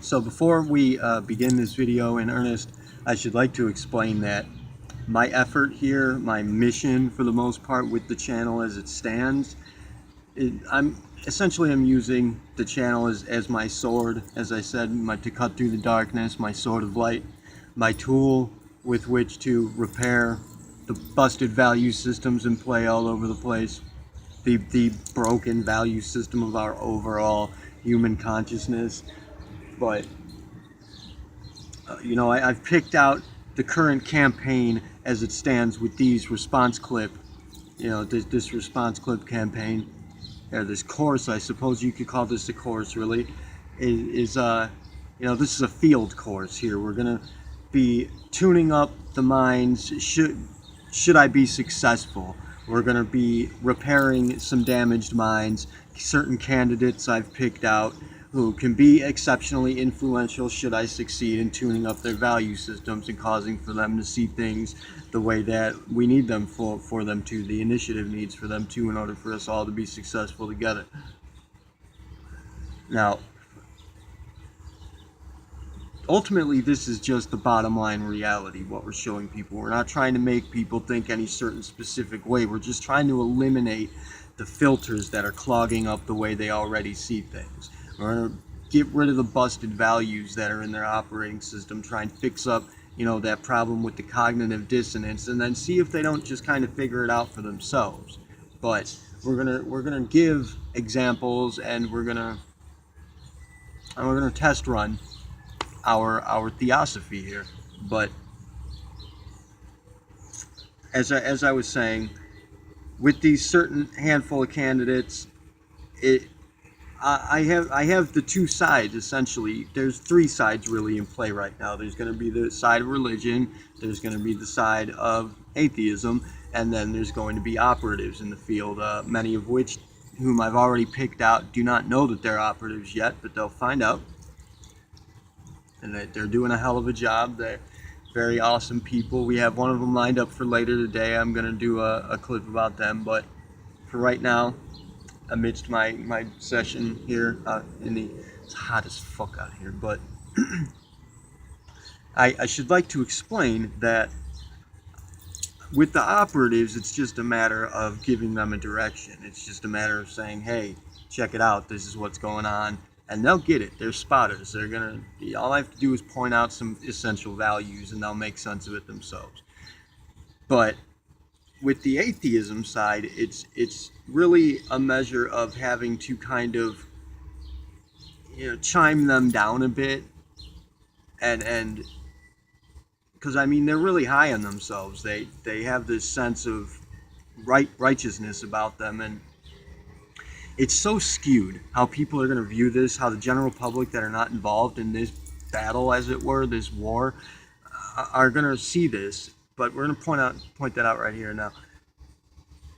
So before we begin this video in earnest, I should like to explain that my effort here, my mission for the most part with the channel as it stands, I'm using the channel as my sword, as I said, to cut through the darkness, my sword of light, my tool with which to repair the busted value systems in play all over the place, the broken value system of our overall human consciousness. But I've picked out the current campaign as it stands with these response clip, this response clip campaign, or this course, I suppose you could call this a course, really, is this is a field course here. We're gonna be tuning up the minds. Should I be successful? We're gonna be repairing some damaged minds. Certain candidates I've picked out who can be exceptionally influential should I succeed in tuning up their value systems and causing for them to see things the way that we need them for them to, the initiative needs for them to, in order for us all to be successful together. Now, ultimately, this is just the bottom line reality, what we're showing people. We're not trying to make people think any certain specific way. We're just trying to eliminate the filters that are clogging up the way they already see things. We're going to get rid of the busted values that are in their operating system, try and fix up, that problem with the cognitive dissonance, and then see if they don't just kind of figure it out for themselves. But we're gonna give examples, and we're gonna test run our theosophy here. But as I was saying, with these certain handful of candidates, I have the two sides, essentially. There's three sides really in play right now. There's going to be the side of religion, there's going to be the side of atheism, and then there's going to be operatives in the field, many of whom I've already picked out, do not know that they're operatives yet, but they'll find out. And they're doing a hell of a job. They're very awesome people. We have one of them lined up for later today. I'm going to do a clip about them, but for right now, amidst my session here it's hot as fuck out here, but I should like to explain that with the operatives, it's just a matter of giving them a direction. It's just a matter of saying, hey, check it out, this is what's going on, and they'll get it. They're spotters. All I have to do is point out some essential values, and they'll make sense of it themselves. But with the atheism side, it's really a measure of having to kind of chime them down a bit, and because they're really high on themselves. They have this sense of righteousness about them, and it's so skewed how people are going to view this, how the general public that are not involved in this battle, as it were, this war, are going to see this. But we're going to point that out right here now.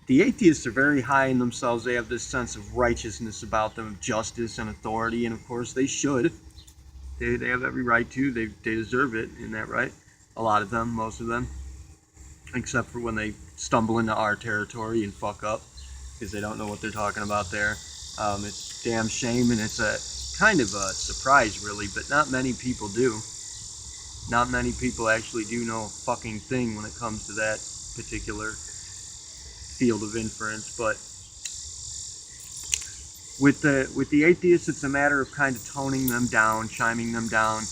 The atheists are very high in themselves. They have this sense of righteousness about them, of justice and authority, and of course they should. They have every right to. They deserve it, in that right? A lot of them, most of them, except for when they stumble into our territory and fuck up, because they don't know what they're talking about there. It's a damn shame, and it's a kind of a surprise, really, but not many people do. Not many people actually do know a fucking thing when it comes to that particular field of inference. But with the atheists, it's a matter of kind of toning them down, chiming them down,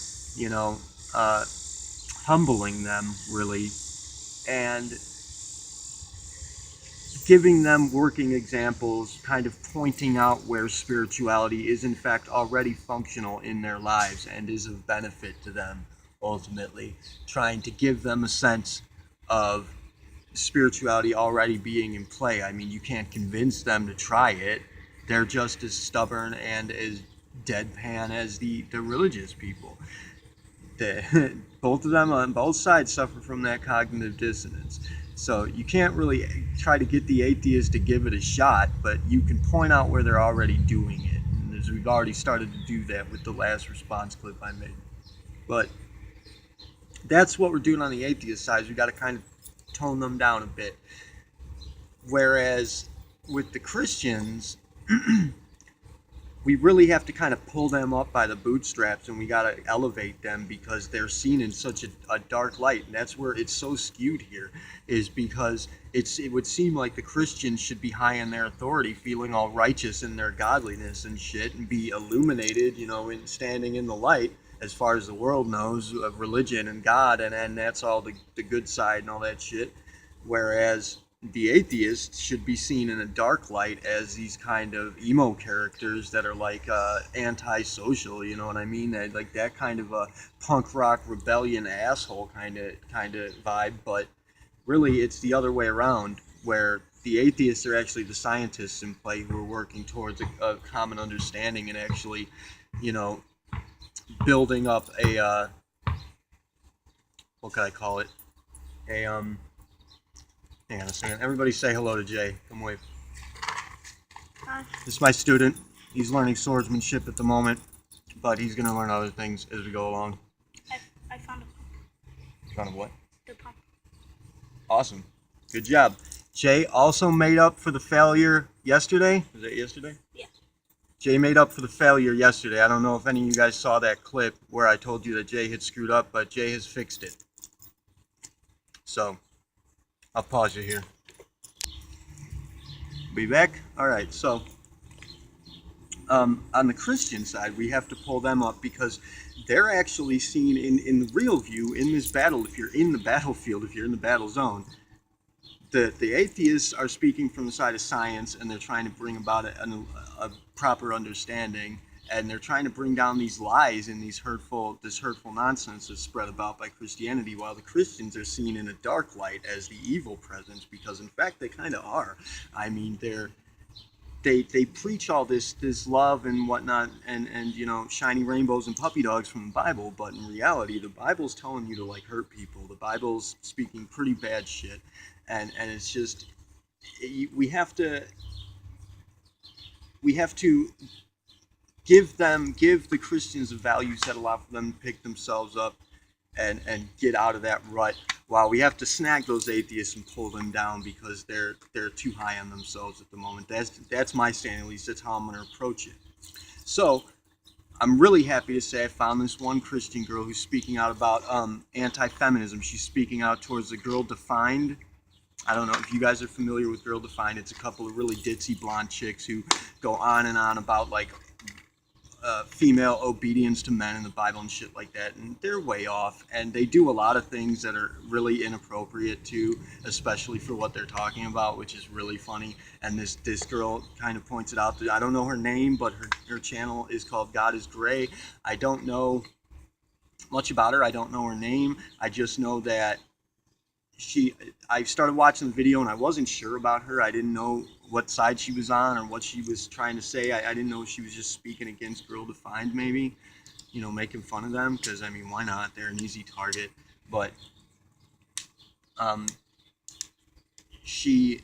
humbling them, really, and giving them working examples, kind of pointing out where spirituality is in fact already functional in their lives and is of benefit to them, ultimately. Trying to give them a sense of spirituality already being in play. You can't convince them to try it. They're just as stubborn and as deadpan as the religious people. Both of them on both sides suffer from that cognitive dissonance. So you can't really try to get the atheist to give it a shot, but you can point out where they're already doing it. And we've already started to do that with the last response clip I made. But that's what we're doing on the atheist side. We got to kind of tone them down a bit. Whereas with the Christians, we really have to kind of pull them up by the bootstraps, and we got to elevate them because they're seen in such a dark light. And that's where it's so skewed here, is because it would seem like the Christians should be high in their authority, feeling all righteous in their godliness and shit, and be illuminated, you know, in standing in the light as far as the world knows of religion and God, and that's all the good side and all that shit. Whereas the atheists should be seen in a dark light as these kind of emo characters that are like anti-social, you know what I mean? Like that kind of a punk rock rebellion asshole kind of vibe. But really, it's the other way around, where the atheists are actually the scientists in play who are working towards a common understanding and actually, you know, building up a what can I call it? A hang on a second. Everybody say hello to Jay. Come wave. Hi. This is my student. He's learning swordsmanship at the moment, but he's going to learn other things as we go along. I found a pump. Found a what? The pump. Awesome. Good job. Jay also made up for the failure yesterday. Was that yesterday? Yeah. Jay made up for the failure yesterday. I don't know if any of you guys saw that clip where I told you that Jay had screwed up, but Jay has fixed it. So, I'll pause you here. Be back? Alright, so on the Christian side, we have to pull them up because they're actually seen in the real view in this battle. If you're in the battlefield, if you're in the battle zone, the atheists are speaking from the side of science, and they're trying to bring about a proper understanding, and they're trying to bring down these lies and this hurtful nonsense that's spread about by Christianity, while the Christians are seen in a dark light as the evil presence, because in fact they kind of are. I mean, they preach all this love and whatnot, and you know, shiny rainbows and puppy dogs from the Bible, but in reality the Bible's telling you to like hurt people. The Bible's speaking pretty bad shit, and it's just we have to give the Christians a value set, allow for them to pick themselves up and get out of that rut, while we have to snag those atheists and pull them down because they're too high on themselves at the moment. That's my stand, at least that's how I'm going to approach it. So I'm really happy to say I found this one Christian girl who's speaking out about anti-feminism. She's speaking out towards the Girl Defined. I don't know if you guys are familiar with Girl Defined. It's a couple of really ditzy blonde chicks who go on and on about like female obedience to men in the Bible and shit like that, and they're way off, and they do a lot of things that are really inappropriate too, especially for what they're talking about, which is really funny. And this girl kind of points it out. I don't know her name, but her channel is called God is Gray. I don't know much about her. I don't know her name. I just know that I started watching the video and I wasn't sure about her. I didn't know what side she was on or what she was trying to say. I didn't know if she was just speaking against Girl Defined, maybe, you know, making fun of them, because I mean, why not? They're an easy target. But she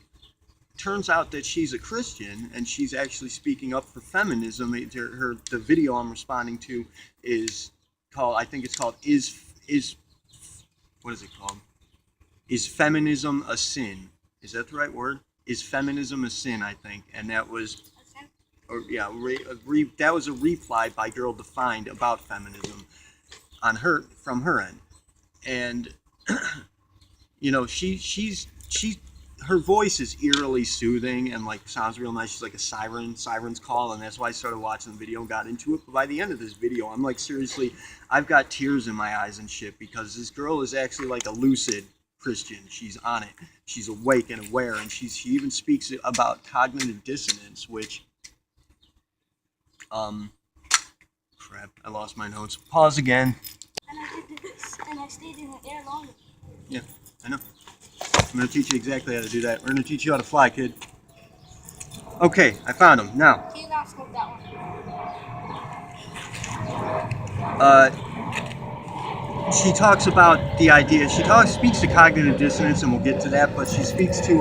turns out that she's a Christian, and she's actually speaking up for feminism. The video I'm responding to is called, I think it's called is what is it called? Is feminism a sin? Is that the right word? Is feminism a sin? I think, and that was, or yeah, that was a reply by Girl Defined about feminism on from her end, and you know, her voice is eerily soothing and like sounds real nice. She's like a siren's call, and that's why I started watching the video and got into it. But by the end of this video, I'm like, seriously, I've got tears in my eyes and shit, because this girl is actually like a lucid Christian. She's on it. She's awake and aware, and she even speaks about cognitive dissonance, which crap, I lost my notes. Pause again. And I did this, and I stayed in the air longer. Yeah, I know. I'm going to teach you exactly how to do that. We're going to teach you how to fly, kid. Okay, I found him. Now, Can you not smoke that one? she talks about the idea. Speaks to cognitive dissonance, and we'll get to that. But she speaks to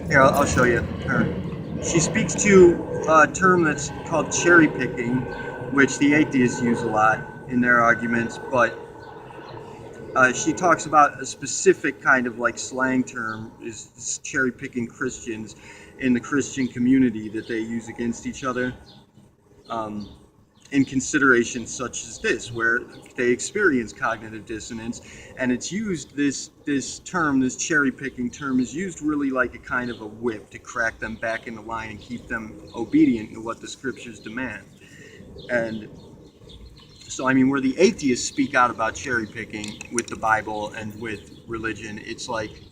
here, I'll show you her. She speaks to a term that's called cherry picking, which the atheists use a lot in their arguments. But she talks about a specific kind of like slang term is cherry picking Christians, in the Christian community that they use against each other. In considerations such as this, where they experience cognitive dissonance, and it's used, this term, this cherry picking term, is used really like a kind of a whip to crack them back into line and keep them obedient to what the scriptures demand. And so, I mean, where the atheists speak out about cherry picking with the Bible and with religion, it's like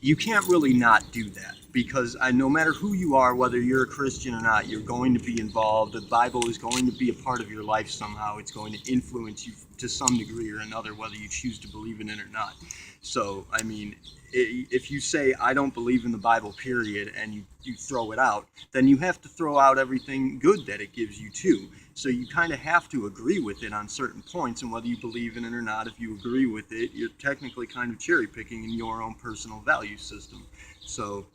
you can't really not do that, because no matter who you are, whether you're a Christian or not, you're going to be involved. The Bible is going to be a part of your life somehow. It's going to influence you to some degree or another, whether you choose to believe in it or not. So, I mean, if you say, I don't believe in the Bible, period, and you throw it out, then you have to throw out everything good that it gives you too. So you kind of have to agree with it on certain points, and whether you believe in it or not, if you agree with it, you're technically kind of cherry picking in your own personal value system. So,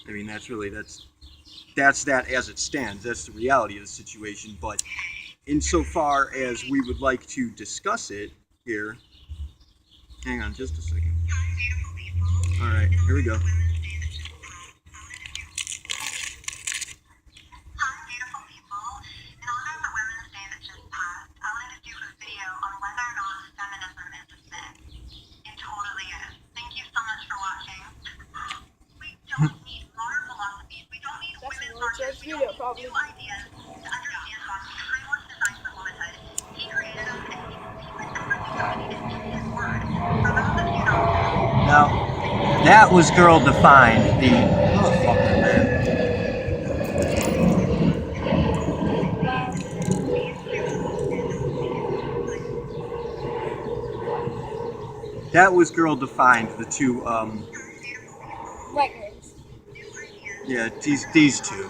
I mean, that's that as it stands. That's the reality of the situation. But insofar as we would like to discuss it here, hang on just a second. All right, here we go. That's video, probably. Now, that was girl defined. The motherfucker, man. That was girl defined. The two, White girls. yeah, these two.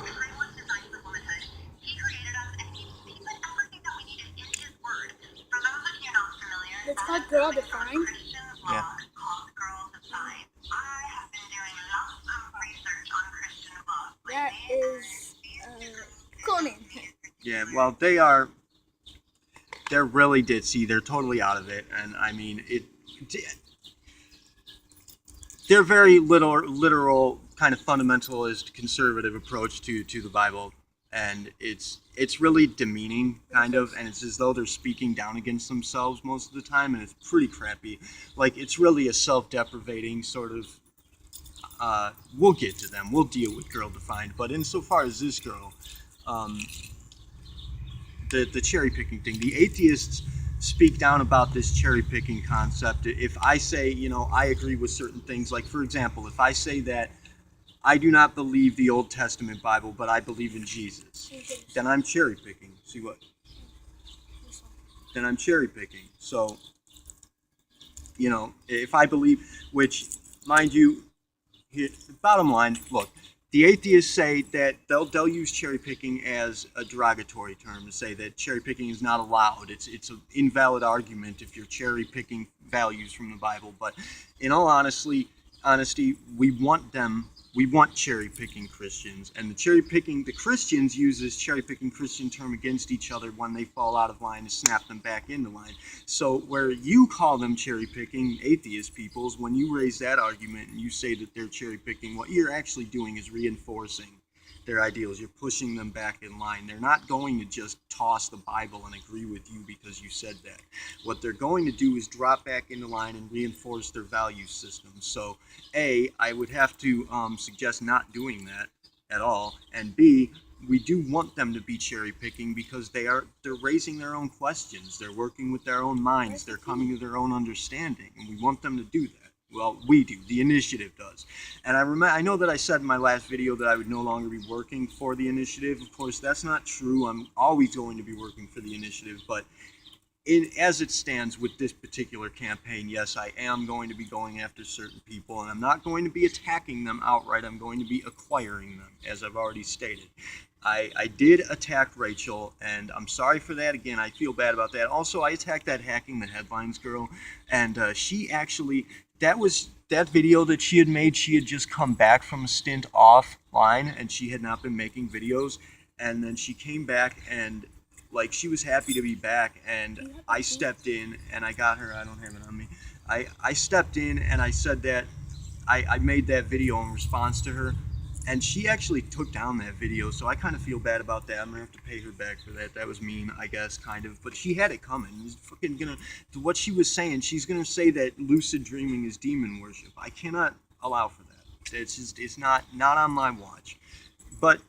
It's called girl defined. Yeah. That is cool name. Yeah, well, they're really ditzy. They're totally out of it, and I mean they're very literal, kind of fundamentalist, conservative approach to the Bible, and it's really demeaning, kind of, and it's as though they're speaking down against themselves most of the time, and it's pretty crappy. Like, it's really a self-deprecating sort of. We'll get to them. We'll deal with girl defined, but insofar as this girl, the cherry picking thing, the atheists speak down about this cherry picking concept. If I say, I agree with certain things, like for example, if I say that I do not believe the Old Testament Bible, but I believe in Jesus, then I'm cherry picking. See what? Then I'm cherry picking. So, if I believe, which, mind you, bottom line, look, the atheists say that they'll use cherry picking as a derogatory term to say that cherry picking is not allowed. It's an invalid argument if you're cherry picking values from the Bible. But in all honesty, we want cherry picking Christians, and the Christians use this cherry picking Christian term against each other when they fall out of line to snap them back into line. So where you call them cherry picking atheist peoples, when you raise that argument and you say that they're cherry picking, what you're actually doing is reinforcing their ideals. You're pushing them back in line. They're not going to just toss the Bible and agree with you because you said that. What they're going to do is drop back into line and reinforce their value system. So, A, I would have to suggest not doing that at all, and B, we do want them to be cherry picking because they're raising their own questions. They're working with their own minds. They're coming to their own understanding, and we want them to do that. Well, we do. The initiative does. And I know that I said in my last video that I would no longer be working for the initiative. Of course, that's not true. I'm always going to be working for the initiative. But as it stands with this particular campaign, yes, I am going to be going after certain people. And I'm not going to be attacking them outright. I'm going to be acquiring them, as I've already stated. I did attack Rachel, and I'm sorry for that. Again, I feel bad about that. Also, I attacked that Hacking the Headlines girl, and she actually... that video that she had made, she had just come back from a stint offline, and she had not been making videos, and then she came back, and like, she was happy to be back, and I stepped in and I got her. I don't have it on me. I stepped in and I said that I made that video in response to her, and she actually took down that video, so I kind of feel bad about that. I'm gonna have to pay her back for that. That was mean, I guess, kind of. But she had it coming. She's fucking gonna. What she was saying, she's gonna say that lucid dreaming is demon worship. I cannot allow for that. It's just, it's not on my watch. But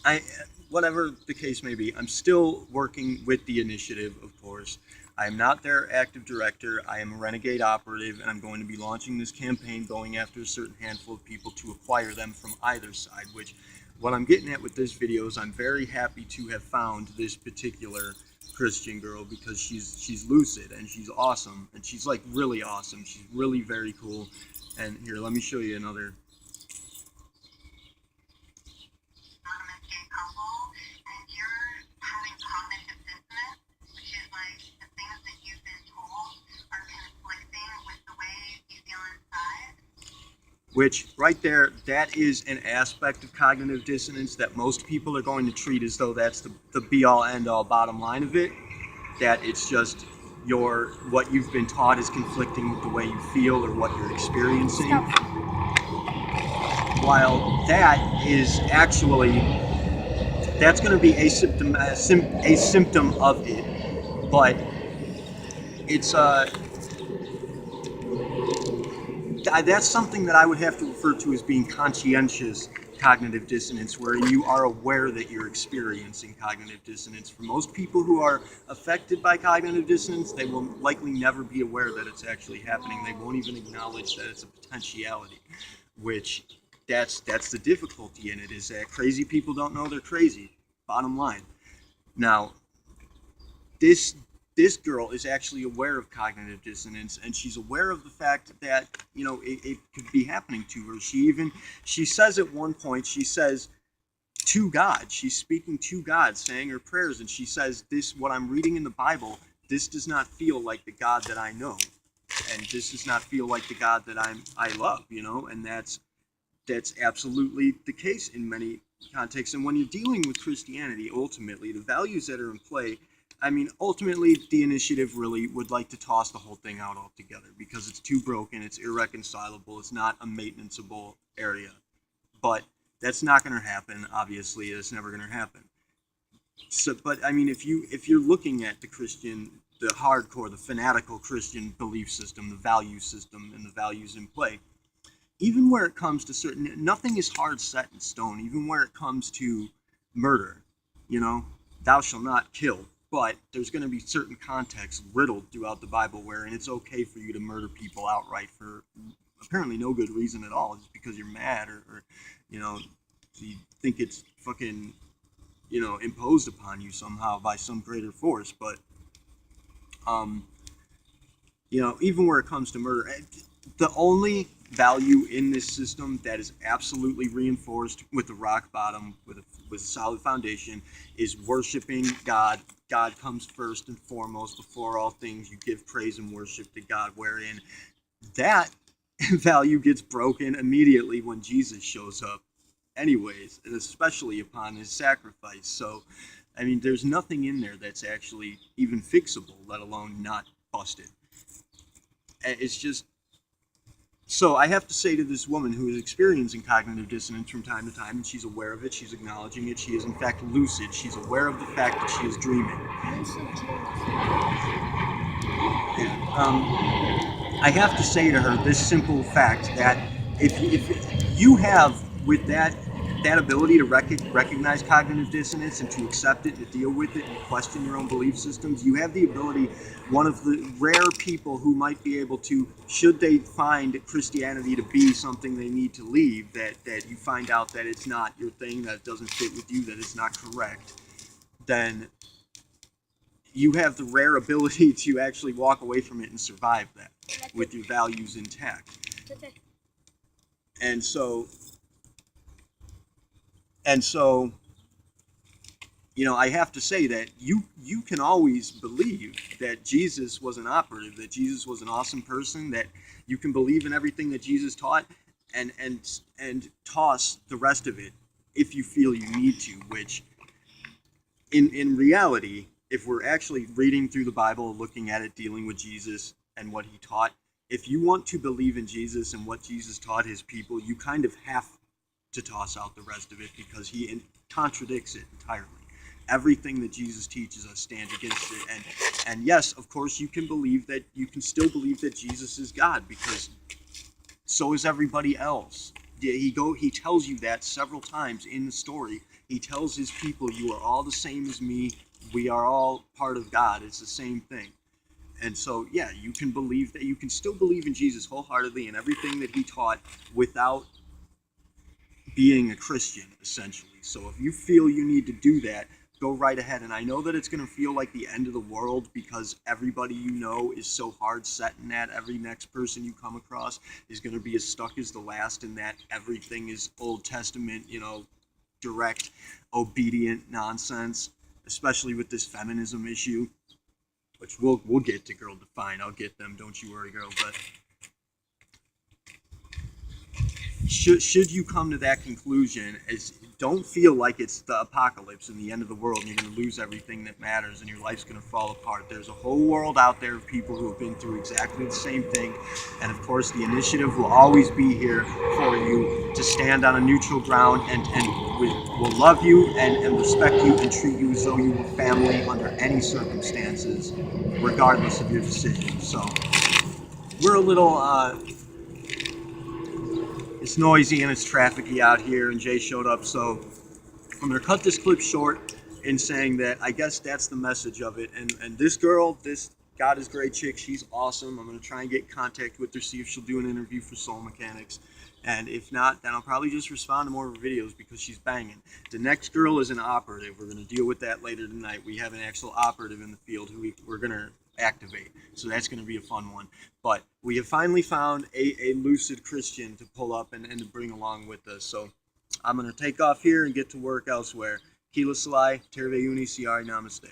I, whatever the case may be, I'm still working with the initiative, of course. I am not their active director. I am a renegade operative, and I'm going to be launching this campaign going after a certain handful of people to acquire them from either side, which what I'm getting at with this video is I'm very happy to have found this particular Christian girl because she's lucid and she's awesome, and she's like really awesome. She's really very cool. And here, let me show you another. Which right there, that is an aspect of cognitive dissonance that most people are going to treat as though that's the be all end all bottom line of it. That it's just what you've been taught is conflicting with the way you feel or what you're experiencing. While that is actually, that's going to be a symptom of it, but it's that's something that I would have to refer to as being conscientious cognitive dissonance, where you are aware that you're experiencing cognitive dissonance. For most people who are affected by cognitive dissonance, they will likely never be aware that it's actually happening. They won't even acknowledge that it's a potentiality, which that's the difficulty in it, is that crazy people don't know they're crazy, bottom line. Now, this girl is actually aware of cognitive dissonance, and she's aware of the fact that, you know, it could be happening to her. She says at one point, she says to God, she's speaking to God, saying her prayers, and she says, this, what I'm reading in the Bible, this does not feel like the God that I know, and this does not feel like the God that I love, you know. And that's absolutely the case in many contexts. And when you're dealing with Christianity, ultimately the values that are in play, I mean, ultimately, the initiative really would like to toss the whole thing out altogether because it's too broken, it's irreconcilable, it's not a maintenanceable area. But that's not going to happen. Obviously, it's never going to happen. So, but I mean, if you're looking at the hardcore, the fanatical Christian belief system, the value system, and the values in play, even where it comes to nothing is hard set in stone. Even where it comes to murder, you know, thou shalt not kill. But there's going to be certain contexts riddled throughout the Bible wherein it's okay for you to murder people outright for apparently no good reason at all, just because you're mad or you know, you think it's fucking, you know, imposed upon you somehow by some greater force. But you know, even where it comes to murder, the only value in this system that is absolutely reinforced with the rock bottom, with a solid foundation, is worshiping God. God comes first and foremost before all things. You give praise and worship to God, wherein that value gets broken immediately when Jesus shows up anyways, and especially upon his sacrifice. So, I mean, there's nothing in there that's actually even fixable, let alone not busted. It's just, so I have to say to this woman who is experiencing cognitive dissonance from time to time, and she's aware of it, she's acknowledging it, she is in fact lucid, she's aware of the fact that she is dreaming. I have to say to her this simple fact that if you have, with that ability to recognize cognitive dissonance and to accept it, to deal with it, and question your own belief systems, you have the ability, one of the rare people who might be able to, should they find Christianity to be something they need to leave, that you find out that it's not your thing, that it doesn't fit with you, that it's not correct, then you have the rare ability to actually walk away from it and survive that with your values intact. And so, you know, I have to say that you can always believe that Jesus was an operative, that Jesus was an awesome person, that you can believe in everything that Jesus taught, and toss the rest of it if you feel you need to, which in reality, if we're actually reading through the Bible, looking at it, dealing with Jesus and what he taught, if you want to believe in Jesus and what Jesus taught his people, you kind of have to toss out the rest of it because he contradicts it entirely. Everything that Jesus teaches us stands against it, and yes, of course, you can still believe that Jesus is God because so is everybody else. He tells you that several times in the story. He tells his people, "You are all the same as me. We are all part of God. It's the same thing." And so, yeah, you can believe that. You can still believe in Jesus wholeheartedly and everything that he taught without being a Christian, essentially. So if you feel you need to do that, go right ahead. And I know that it's going to feel like the end of the world because everybody you know is so hard set in that. Every next person you come across is going to be as stuck as the last in that everything is Old Testament, direct, obedient nonsense, especially with this feminism issue, which we'll get to Girl Defined. I'll get them, don't you worry, girl. But should you come to that conclusion, don't feel like it's the apocalypse and the end of the world and you're going to lose everything that matters and your life's going to fall apart. There's a whole world out there of people who have been through exactly the same thing, and of course the initiative will always be here for you to stand on a neutral ground, and we will love you and respect you and treat you as though you were family under any circumstances, regardless of your decisions. So we're a little it's noisy and it's trafficy out here, and Jay showed up, so I'm going to cut this clip short in saying that I guess that's the message of it. And this girl, this God is great chick, she's awesome. I'm going to try and get in contact with her, see if she'll do an interview for Soul Mechanics. And if not, then I'll probably just respond to more of her videos because she's banging. The next girl is an operative. We're going to deal with that later tonight. We have an actual operative in the field who we're going to activate. So that's going to be a fun one. But we have finally found a lucid Christian to pull up and to bring along with us. So I'm going to take off here and get to work elsewhere. Kila Salai, Terve Uni, Siari Namaste.